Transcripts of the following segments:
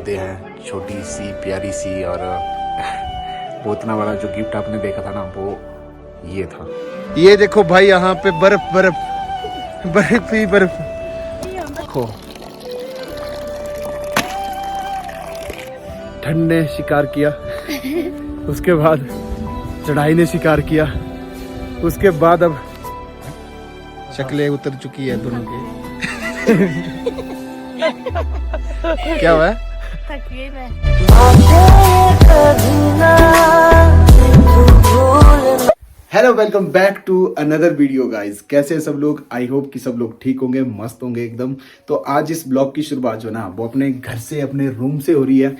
यादें हैं, छोटी सी प्यारी सी। और वो इतना बड़ा जो गिफ्ट आपने देखा था ना, वो ये था। ये देखो भाई, यहाँ पे बर्फ बर्फ बर्फ ही बर्फ। देखो ठंड ने शिकार किया, उसके बाद चढ़ाई ने शिकार किया, उसके बाद अब शक्लें उतर चुकी है दोनों की। क्या हुआ है? Hello, welcome back to another video guys. कैसे हैं सब लोग? आई होप कि सब लोग ठीक होंगे, मस्त होंगे एकदम। तो आज इस ब्लॉग की शुरुआत जो ना, वो अपने घर से, अपने रूम से हो रही है।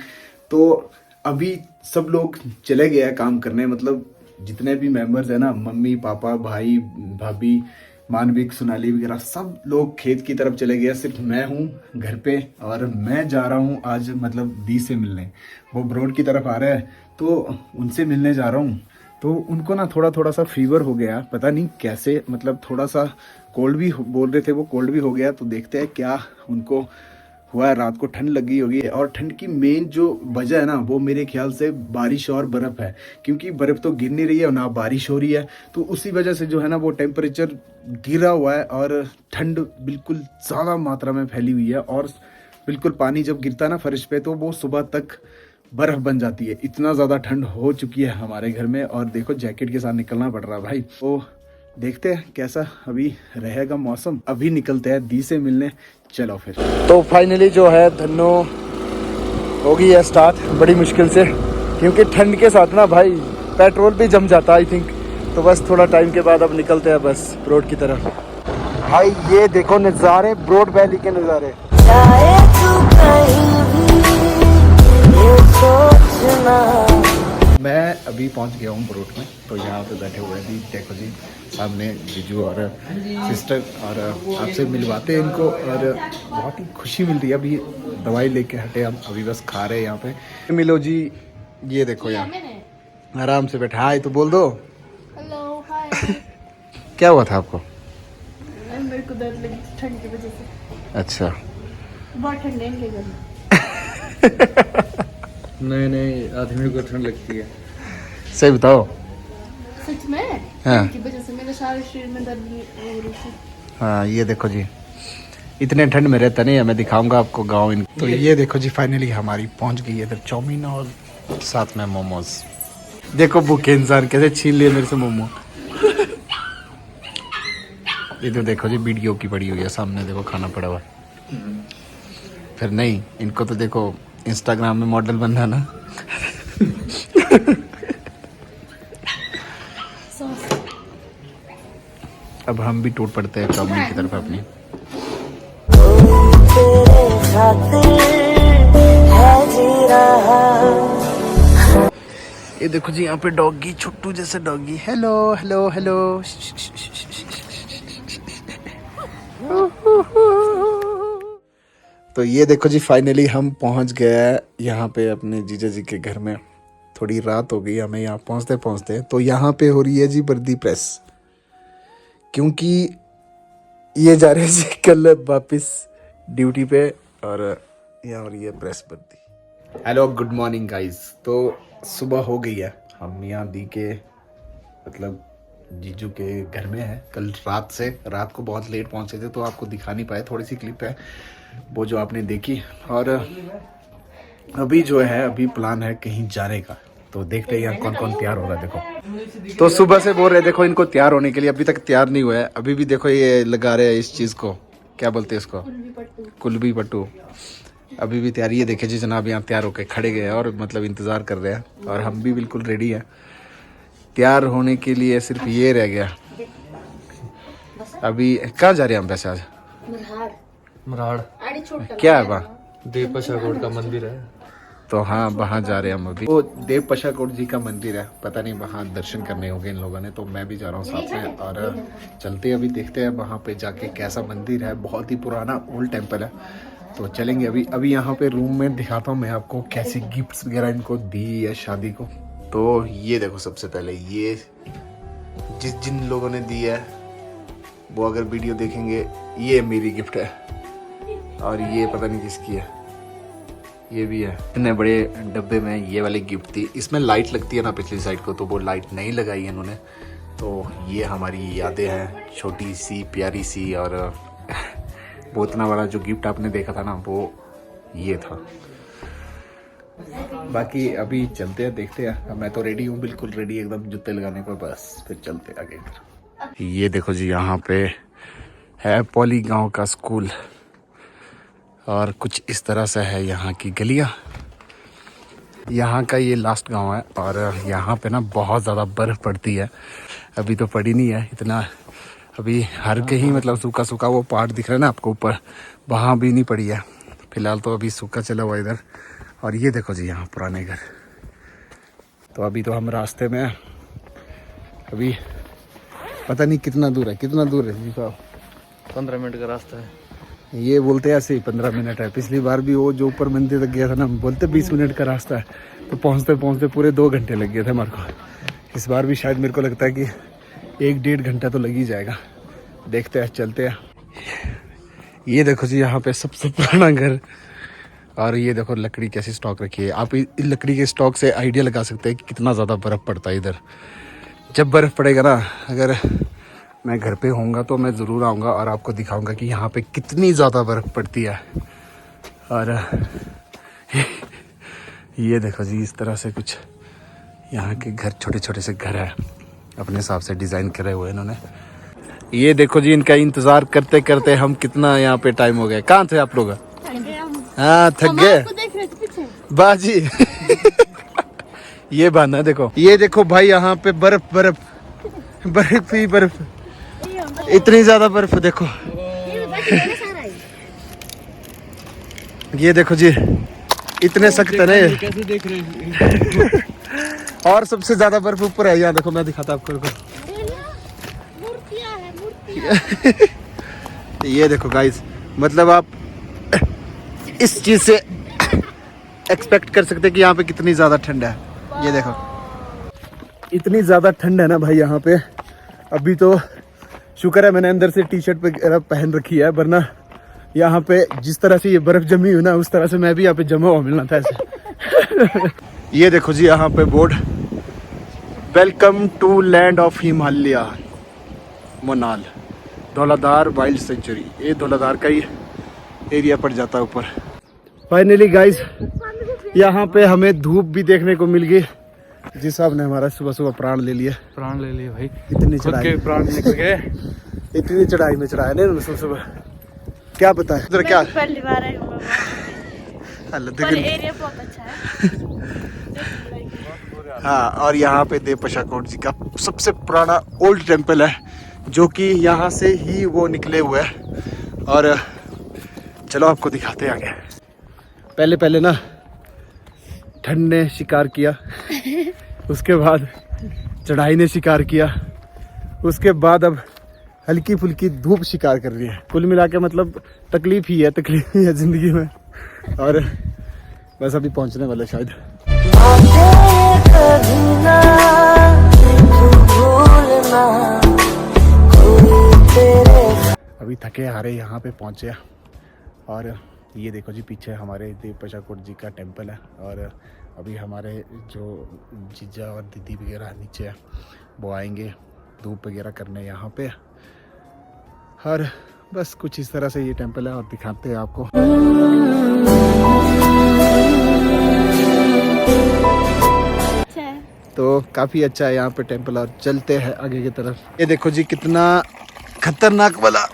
तो अभी सब लोग चले गए हैं काम करने, मतलब जितने भी मेंबर्स हैं ना, मम्मी पापा भाई भाभी मानविक सोनाली वगैरह, सब लोग खेत की तरफ चले गए। सिर्फ मैं हूँ घर पे और मैं जा रहा हूँ आज मतलब दी से मिलने। वो ब्रॉड की तरफ आ रहे हैं तो उनसे मिलने जा रहा हूँ। तो उनको ना थोड़ा सा फीवर हो गया, पता नहीं कैसे, मतलब थोड़ा सा कोल्ड भी बोल रहे थे, वो कोल्ड भी हो गया। तो देखते हैं क्या उनको हुआ है। रात को ठंड लगी होगी और ठंड की मेन जो वजह है ना, वो मेरे ख्याल से बारिश और बर्फ़ है। क्योंकि बर्फ़ तो गिर नहीं रही है और ना बारिश हो रही है, तो उसी वजह से जो है ना वो टेम्परेचर गिरा हुआ है और ठंड बिल्कुल ज़्यादा मात्रा में फैली हुई है। और बिल्कुल पानी जब गिरता है ना फर्श पे, तो वो सुबह तक बर्फ़ बन जाती है। इतना ज़्यादा ठंड हो चुकी है हमारे घर में। और देखो जैकेट के साथ निकलना पड़ रहा है भाई। तो देखते हैं कैसा अभी रहेगा मौसम। अभी निकलते हैं दी से मिलने, चलो फिर। तो फाइनली जो है धन्नो हो गई है स्टार्ट, बड़ी मुश्किल से, क्योंकि ठंड के साथ ना भाई पेट्रोल भी जम जाता आई थिंक। तो बस थोड़ा टाइम के बाद अब निकलते हैं बस ब्रॉड की तरफ। भाई ये देखो नज़ारे, ब्रॉड वैली के नज़ारे। मैं अभी पहुंच गया हूँ ब्रॉड में। तो यहाँ पे बैठे हुए हैं, देखो जी सामने जीजू और सिस्टर, और आपसे मिलवाते हैं इनको। और बहुत ही खुशी मिल रही है। अभी दवाई लेके हटे हम, अभी बस खा रहे हैं यहाँ पे। मिलो जी, ये देखो यहाँ आराम से बैठा। हाय तो बोल दो। Hello hi. क्या हुआ था आपको? मेरे को दर्द लगी थी ठंड की वजह से। अच्छा, बहुत ठंड है इनके घर में। नहीं आदमी को ठंड लगती है। सही बताओ। सच में हाँ। ठंड की वजह से मेरे सारे शरीर में दर्द हो रही थी। हाँ ये देखो जी, इतने ठंड में रहता नहीं है। मैं दिखाऊंगा आपको गाँव इन। तो ये देखो जी फाइनली हमारी पहुंच गई है इधर चाउमीन और साथ में मोमोज। देखो भूखे इंसान कैसे छीन लिए मेरे से मोमो। ये तो देखो जी वीडियो की पड़ी हुई है सामने, देखो खाना पड़ा हुआ। फिर नहीं, इनको तो देखो इंस्टाग्राम में मॉडल बनना ना। अब हम भी टूट पड़ते हैं चाउमीन की तरफ अपनी। ये देखो जी यहाँ पे डॉगी, छोटू जैसे डॉगी। Hello hello hello. तो ये देखो जी फाइनली हम पहुंच गए हैं यहाँ पे अपने जीजा जी के घर में। थोड़ी रात हो गई हमें यहाँ पहुंचते पहुंचते। तो यहाँ पे हो रही है जी वर्दी प्रेस, क्योंकि ये जा रहे हैं कल वापस ड्यूटी पे। और यहाँ हो रही है प्रेस वर्दी। Hello good morning guys. तो सुबह हो गई है, हम यहाँ दी के मतलब जीजू के घर में है। कल रात को बहुत लेट पहुंचे थे, तो आपको दिखा नहीं पाए। थोड़ी सी क्लिप है वो जो आपने देखी। और अभी जो है, अभी प्लान है कहीं जाने का। तो देखते हैं यहाँ कौन कौन तैयार हो रहा है। देखो तो सुबह से बोल रहे हैं देखो इनको तैयार होने के लिए, अभी तक तैयार नहीं हुआ है। अभी भी देखो ये लगा रहे हैं इस चीज़ को, क्या बोलते हैं इसको, कुल्बी पट्टू। अभी भी तैयारी है। देखे जी जनाब यहाँ तैयार होकर खड़े गए और मतलब इंतज़ार कर रहे हैं। और हम भी बिल्कुल रेडी हैं तैयार होने के लिए। सिर्फ ये रह गया। अभी कहाँ जा रहे हैं हम वैसे आज? मराड़ क्या है वहाँ? देव पशाकोट का मंदिर है। तो हाँ वहाँ जा रहे हैं हम अभी। वो देव पशाकोट जी का मंदिर है, पता नहीं वहाँ दर्शन करने होंगे इन लोगों ने। तो मैं भी जा रहा हूँ साथ में और चलते अभी देखते हैं वहाँ पे जाके कैसा मंदिर है। बहुत ही पुराना ओल्ड टेम्पल है। तो चलेंगे अभी यहाँ पे रूम में दिखाता हूँ मैं आपको कैसे गिफ्ट्स वगैरह इनको दी है शादी को। तो ये देखो सबसे पहले ये जिन लोगों ने दी है वो अगर वीडियो देखेंगे, ये मेरी गिफ्ट है। और ये पता नहीं किसकी है, ये भी है। इतने बड़े डब्बे में ये वाली गिफ्ट थी। इसमें लाइट लगती है ना पिछली साइड को, तो वो लाइट नहीं लगाई है इन्होंने। तो ये हमारी यादें हैं, छोटी सी प्यारी सी। और वो इतना बड़ा जो गिफ्ट आपने देखा था ना, वो ये था। बाकी अभी चलते हैं, देखते हैं। अब मैं तो रेडी हूँ, बिल्कुल रेडी एकदम, जूते लगाने को, बस फिर चलते हैं आगे। ये देखो जी, यहाँ पे है पॉली गांव का स्कूल और कुछ इस तरह से है यहाँ की गलियाँ। यहाँ का ये लास्ट गांव है और यहाँ पे ना बहुत ज़्यादा बर्फ़ पड़ती है। अभी तो पड़ी नहीं है इतना, अभी हर कहीं मतलब सूखा सूखा वो पहाड़ दिख रहा है ना आपको ऊपर, वहाँ भी नहीं पड़ी है फिलहाल। तो अभी सूखा चला हुआ इधर। और ये देखो जी यहाँ पुराने घर। तो अभी तो हम रास्ते में हैं। अभी पता नहीं कितना दूर है जी साहब। 15 मिनट का रास्ता है। ये बोलते हैं ऐसे ही 15 मिनट है। पिछली बार भी वो जो ऊपर मंदिर तक गया था ना, बोलते 20 मिनट का रास्ता है, तो पहुँचते पहुँचते पूरे 2 घंटे लग गए थे हमारे को। इस बार भी शायद मेरे को लगता है कि 1-1.5 घंटा तो लग ही जाएगा। देखते हैं, चलते हैं। ये देखो जी यहाँ पे सबसे पुराना घर। और ये देखो लकड़ी कैसी स्टॉक रखी है। आप इस लकड़ी के स्टॉक से आइडिया लगा सकते हैं कि कितना ज़्यादा बर्फ़ पड़ता है इधर। जब बर्फ़ पड़ेगा ना, अगर मैं घर पे होऊंगा तो मैं ज़रूर आऊँगा और आपको दिखाऊंगा कि यहाँ पे कितनी ज़्यादा बर्फ़ पड़ती है। और ये देखो जी, इस तरह से कुछ यहाँ के घर, छोटे छोटे से घर है, अपने हिसाब से डिज़ाइन करे हुए इन्होंने। ये देखो जी, इनका इंतज़ार करते करते हम कितना यहाँ पे टाइम हो गया। कहाँ थे आप लोग? हाँ, थक गए बाजी। ये बांधा देखो, ये देखो भाई, यहाँ पे बर्फ बर्फ बर्फ ही बर्फ, इतनी ज्यादा बर्फ देखो। ये देखो जी, इतने सख्त है ना। कैसे देख रहे हैं? और सबसे ज्यादा बर्फ ऊपर है। यहाँ देखो, मैं दिखाता आपको। ये देखो गाइस, मतलब आप इस चीज से एक्सपेक्ट कर सकते हैं कि यहाँ पे कितनी ज्यादा ठंड है। ये देखो, इतनी ज्यादा ठंड है ना भाई यहाँ पे। अभी तो शुक्र है मैंने अंदर से टी शर्ट पहन रखी है, वरना यहाँ पे जिस तरह से ये बर्फ जमी हुई ना, उस तरह से मैं भी यहाँ पे जमा हुआ मिलना था ऐसे। ये देखो जी यहाँ पे board, welcome to land of Himalaya monal, Dhauladhar wild sanctuary. ये धौलाधार का ही एरिया पड़ जाता है ऊपर। फाइनली गाइस, यहाँ पे हमें धूप भी देखने को मिल गई। जिस साहब ने हमारा सुबह सुबह प्राण ले लिया। प्राण ले लिए भाई, इतनी खुद चढ़ाई, के प्राण निकल गए। इतनी चढ़ाई में चढ़ाया नहीं सुबह सुबह। क्या पता है क्या पहली बार आई हूँ, पर एरिया बहुत अच्छा है। हाँ, और यहाँ पे देव पशाकोट जी का सबसे पुराना ओल्ड टेम्पल है, जो कि यहाँ से ही वो निकले हुए हैं। और चलो आपको दिखाते हैं आगे। पहले पहले ना ठंड ने शिकार किया, उसके बाद चढ़ाई ने शिकार किया, उसके बाद अब हल्की फुल्की धूप शिकार कर रही है। कुल मिला के मतलब तकलीफ ही है जिंदगी में। और बस अभी पहुंचने वाले शायद। अभी थके हारे यहाँ पे पहुंचे। और ये देखो जी, पीछे हमारे देव पशाकोट जी का टेम्पल है। और अभी हमारे जो जीजा और दीदी वगैरह नीचे है, वो आएंगे धूप वगैरह करने यहाँ पे। और बस कुछ इस तरह से ये टेम्पल है, और दिखाते हैं आपको। तो काफ़ी अच्छा है यहाँ पे टेम्पल। और चलते हैं आगे की तरफ। ये देखो जी, कितना खतरनाक वाला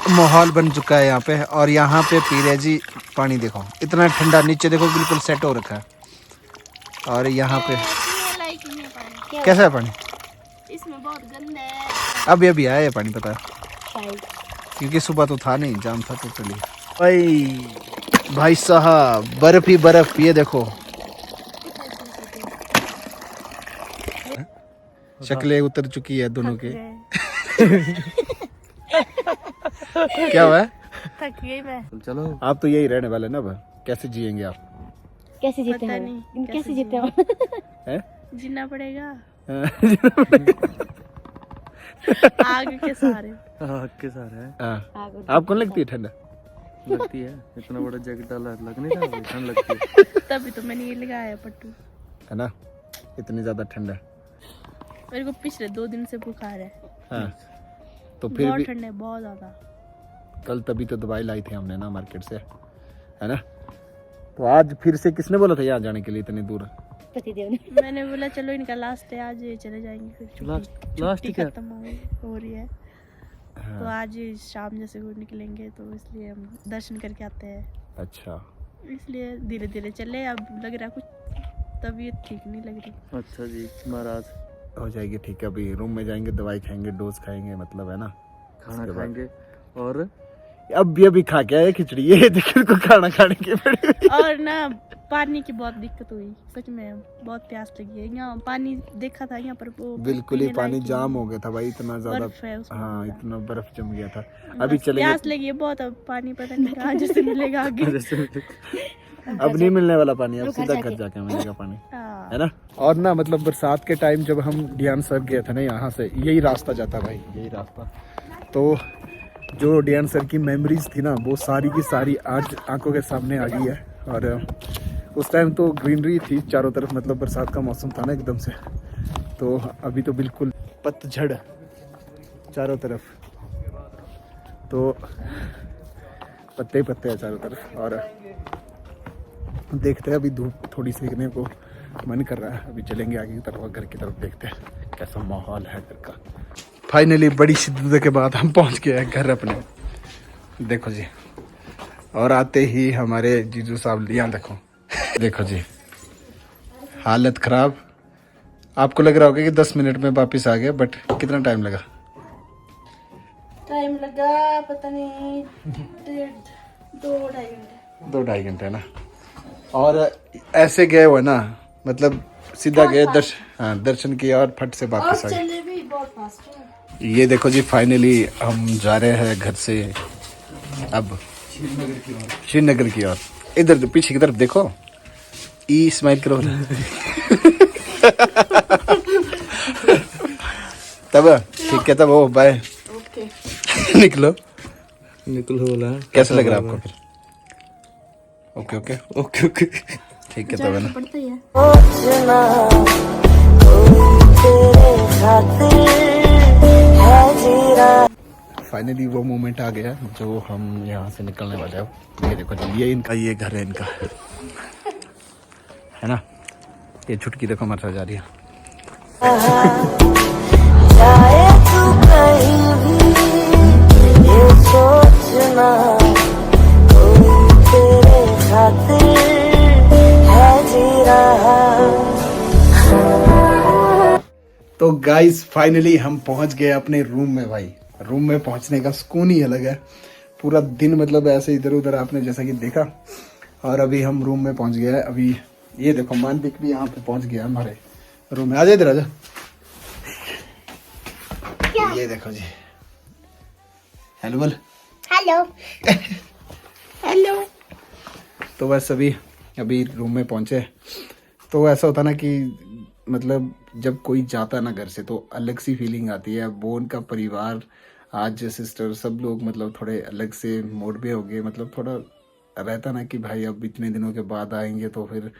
माहौल बन चुका है यहाँ पे। और यहाँ पे पी रहे जी पानी, देखो इतना ठंडा, नीचे देखो बिल्कुल सेट हो रखा है। और यहाँ पे कैसा है पानी? इसमें बहुत गंदा है। अभी अभी आया है पानी, पता है, क्योंकि सुबह तो था नहीं, जाम था टोटली। भाई साहब, बर्फ ही बर्फ। ये देखो, शक्लें उतर चुकी है दोनों के। क्या हुआ है? थक गई मैं। चलो, आप तो यही रहने वाले ना, अब कैसे जिएंगे आप? कैसे जीते पता हैं? नहीं कैसे जीते हो? हैं? जीना पड़ेगा आग के सहारे। आग के सारे हैं। हाँ। आपको नहीं लगती है ठंडा? लगती है, इतना बड़ा जैकेट डाला है, लग नहीं रहा भाई, ठंड लगती है। तभी तो मैंने ये लगाया पट्टू। है ना, इतनी ज्यादा ठंड है। मेरे को पिछले 2 दिन से बुखार है। हाँ, तो फिर बहुत भी ठंड है, बहुत ज्यादा। कल तभी तो दवाई लाई थी हमने ना मार्केट से, है ना। तो आज फिर से किसने बोला था यहाँ जाने के लिए इतनी दूर? पतिदेव ने। मैंने बोला चलो इनका लास्ट है, आज ये चले जाएंगे, फिर लास्ट छुट्टी क्या? खत्म हो रही है। हाँ। तो आज शाम जैसे वो निकलेंगे, तो इसलिए हम दर्शन करके आते हैं। अच्छा, इसलिए धीरे धीरे चले। अब लग रहा कुछ तबीयत ठीक नहीं लग रही। अच्छा जी महाराज, हो जाएगी ठीक है। अभी रूम में जाएंगे, दवाई खाएंगे, डोज खाएंगे, मतलब है ना, खाना उसके बाद- खाएंगे। और अब भी अभी खा के आए खिचड़ी, ये देखिए को खाना खाने की पड़ी। और ना पानी की बहुत दिक्कत हुई, सच में बहुत प्यास लगी है। यहाँ पानी देखा था यहाँ पर, वो बिल्कुल ही पीने पानी लायक ही जाम नहीं। हो गया था भाई, इतना ज्यादा। बर्फ है उसमें हाँ, पूरा। इतना बर्फ जम गया था। बस अभी चलेंगे, प्यास लगी है बहुत। अब पानी पता नहीं कहाँ जैसे मिलेगा आगे। अब नहीं मिलने वाला पानी, अब सीधा घर जाके मिलेगा पानी, हाँ। है ना। और ना मतलब बरसात के टाइम जब हम डियान सर गए थे ना, यहाँ से यही रास्ता जाता भाई, यही रास्ता। तो जो डियान सर की मेमोरीज थी ना, वो सारी की सारी आज आंखों के सामने आ गई है। और उस टाइम तो ग्रीनरी थी चारों तरफ, मतलब बरसात का मौसम था ना एकदम से। तो अभी तो बिल्कुल पतझड़ चारों तरफ, तो पत्ते ही पत्ते हैं चारों तरफ। और देखते हैं, अभी धूप थोड़ी सेकने को मन कर रहा है। अभी चलेंगे आगे की तरफ, घर की तरफ, देखते हैं कैसा माहौल है घर का। फाइनली बड़ी शिद्दत के बाद हम पहुंच गए हैं घर अपने, देखो जी। और आते ही हमारे जीजू साहब, यहाँ देखो, देखो जी, हालत खराब। आपको लग रहा होगा कि 10 मिनट में वापस आ गए, बट कितना टाइम लगा? टाइम लगा पता नहीं 2-2.5 घंटे। 2-2.5 घंटे ना। और ऐसे गए हुए ना, मतलब सीधा गए, दर्शन किया और फट से वापस आ गए। चले भी बहुत फास्ट है। ये देखो जी, फाइनली हम जा रहे हैं घर से अब श्रीनगर की ओर। इधर पीछे की तरफ देखो, ई स्माइल करो। तब ठीक है, तब ओ बाय, ओके। निकलो निकलो बोला। कैसा लग रहा है आपको फिर? ओके ओके ओके ओके, ठीक है, तब है ना। पड़ता ही है। फाइनली वो मोमेंट आ गया जो हम यहाँ से निकलने वाले हैं। ये देखो जी, ये इनका, ये घर है इनका, है ना। ये छुटकी देखो मर जा रही है। चाहे तू कहीं भी ये सोचना, कोई तेरे खातिर है जी रहा। तो गाइस फाइनली हम पहुंच गए अपने रूम में भाई। रूम में पहुंचने का सुकून ही अलग है। पूरा दिन मतलब ऐसे इधर उधर आपने जैसा कि देखा। और अभी हम रूम में पहुंच गए हैं। अभी ये देखो, मानविक भी यहाँ पे पहुंच गया हमारे रूम में। आ जाए इधर, आजा। ये देखो जी, हेलो बोल। Hello hello. तो बस अभी रूम में पहुंचे। तो ऐसा होता ना कि मतलब जब कोई जाता है ना घर से, तो अलग सी फीलिंग आती है। वो उनका परिवार, आज सिस्टर, सब लोग मतलब थोड़े अलग से मूड पे हो गए। मतलब थोड़ा रहता ना कि भाई अब इतने दिनों के बाद आएंगे, तो फिर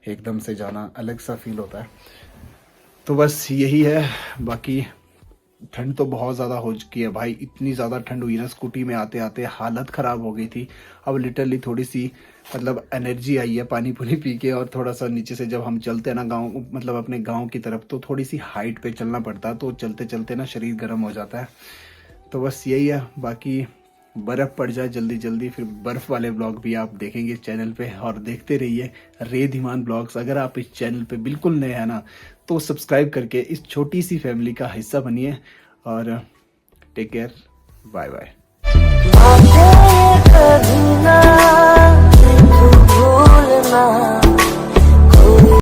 एकदम से जाना अलग सा फील होता है। तो बस यही है। बाकी ठंड तो बहुत ज़्यादा हो चुकी है भाई। इतनी ज़्यादा ठंड हुई ना, स्कूटी में आते आते हालत ख़राब हो गई थी। अब लिटरली थोड़ी सी मतलब एनर्जी आई है पानी पुनी पी के। और थोड़ा सा नीचे से जब हम चलते हैं ना गांव, मतलब अपने गांव की तरफ, तो थोड़ी सी हाइट पे चलना पड़ता है। तो चलते चलते ना शरीर गर्म हो जाता है। तो बस यही है। बाकी बर्फ़ पड़ जाए जल्दी जल्दी, फिर बर्फ़ वाले ब्लॉग भी आप देखेंगे चैनल पे। और देखते रहिए रेधिमान ब्लॉग्स। अगर आप इस चैनल पे बिल्कुल नए हैं ना, तो सब्सक्राइब करके इस छोटी सी फैमिली का हिस्सा बनिए। और टेक केयर, बाय बाय। कभी ना तू भूलना।